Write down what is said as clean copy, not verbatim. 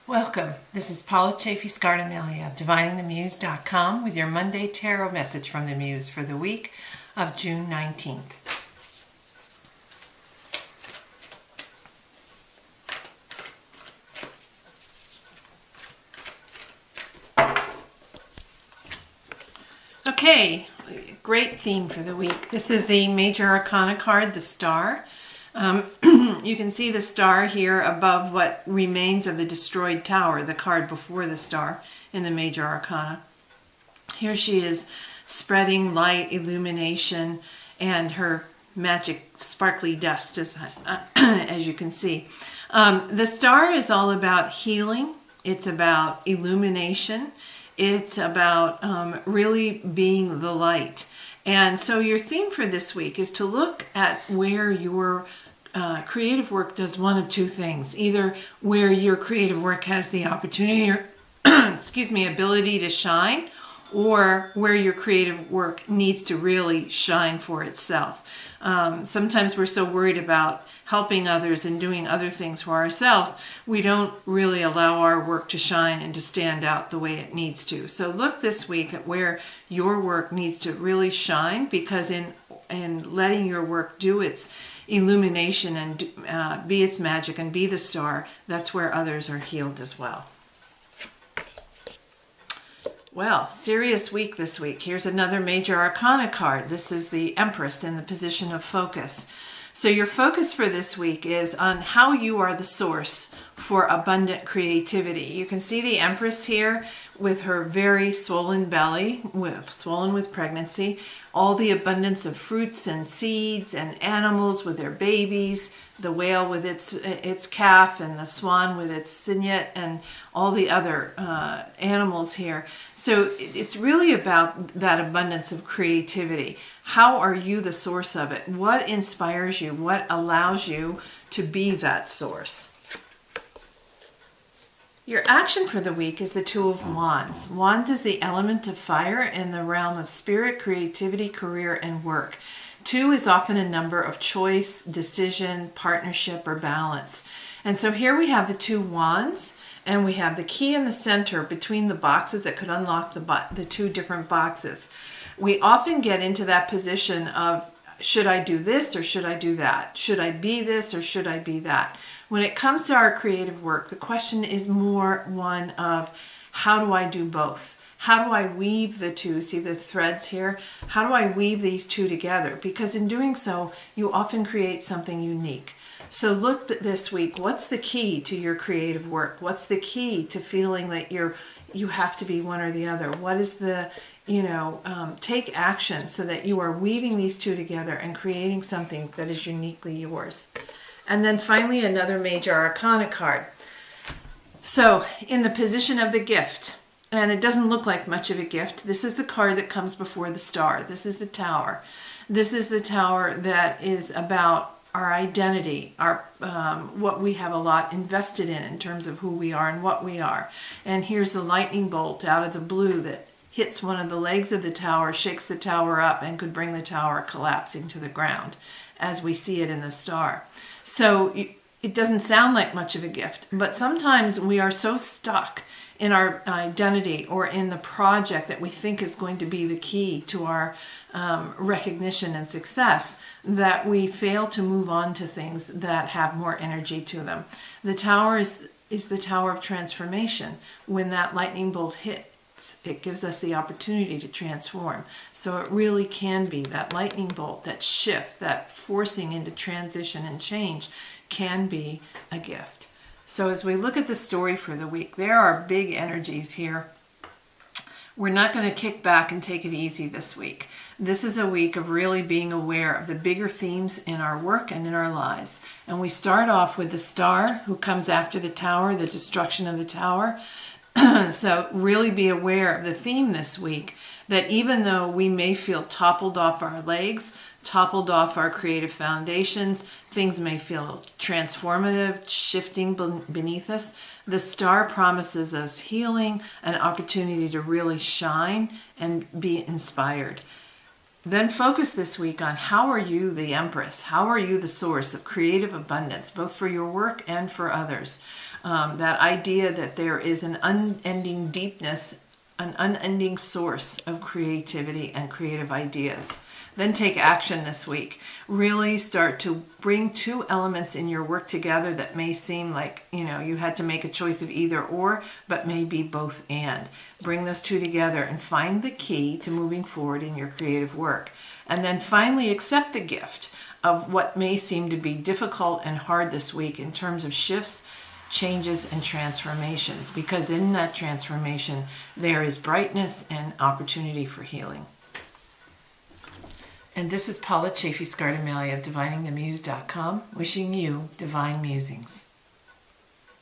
Welcome. This is Paula Chafee-Scardamelia of DiviningTheMuse.com with your Monday Tarot message from the Muse for the week of June 19th. Okay, great theme for the week. This is the Major Arcana card, the Star. You can see the star here above what remains of the destroyed tower, the card before the star in the Major Arcana. Here she is spreading light, illumination, and her magic sparkly dust, as you can see. The star is all about healing. It's about illumination. It's about really being the light. And so your theme for this week is to look at where your creative work does one of two things. Either where your creative work has the opportunity or, ability to shine, or where your creative work needs to really shine for itself. Sometimes we're so worried about helping others and doing other things for ourselves, we don't really allow our work to shine and to stand out the way it needs to. So look this week at where your work needs to really shine, because in letting your work do its illumination and be its magic and be the star, that's where others are healed as well. Well, serious week this week. Here's another Major Arcana card. This is the Empress in the position of focus. So your focus for this week is on how you are the source for abundant creativity. You can see the Empress here with her very swollen belly, swollen with pregnancy, all the abundance of fruits and seeds and animals with their babies, the whale with its calf and the swan with its cygnet and all the other animals here. So it's really about that abundance of creativity. How are you the source of it? What inspires you? What allows you to be that source? Your action for the week is the Two of Wands. Wands is the element of fire in the realm of spirit, creativity, career, and work. Two is often a number of choice, decision, partnership, or balance. And so here we have the two wands, and we have the key in the center between the boxes that could unlock the two different boxes. We often get into that position of, should I do this or should I do that? Should I be this or should I be that? When it comes to our creative work, the question is more one of, how do I do both? How do I weave the two? See the threads here? How do I weave these two together? Because in doing so, you often create something unique. So look this week, what's the key to your creative work? What's the key to feeling that you have to be one or the other? What is the, take action so that you are weaving these two together and creating something that is uniquely yours. And then finally, another Major Arcana card. So in the position of the gift, and it doesn't look like much of a gift, this is the card that comes before the star. This is the Tower. This is the Tower that is about our identity, our what we have a lot invested in terms of who we are and what we are. And here's the lightning bolt out of the blue that hits one of the legs of the tower, shakes the tower up, and could bring the tower collapsing to the ground, as we see it in the star. So it doesn't sound like much of a gift, but sometimes we are so stuck in our identity or in the project that we think is going to be the key to our recognition and success that we fail to move on to things that have more energy to them. The tower is the tower of transformation. When that lightning bolt hits, it gives us the opportunity to transform. So it really can be that lightning bolt, that shift, that forcing into transition and change can be a gift. So as we look at the story for the week, there are big energies here. We're not going to kick back and take it easy this week. This is a week of really being aware of the bigger themes in our work and in our lives. And we start off with the star who comes after the tower, the destruction of the tower. So really be aware of the theme this week, that even though we may feel toppled off our legs, toppled off our creative foundations, things may feel transformative, shifting beneath us, the star promises us healing, an opportunity to really shine and be inspired. Then focus this week on how are you the Empress? How are you the source of creative abundance, both for your work and for others? That idea that there is an unending deepness, an unending source of creativity and creative ideas. Then take action this week. Really start to bring two elements in your work together that may seem like, you had to make a choice of either or, but maybe both and. Bring those two together and find the key to moving forward in your creative work. And then finally accept the gift of what may seem to be difficult and hard this week in terms of shifts, changes, and transformations, because in that transformation there is brightness and opportunity for healing. And this is Paula Chafee-Scardamelli of DiviningTheMuse.com, wishing you divine musings.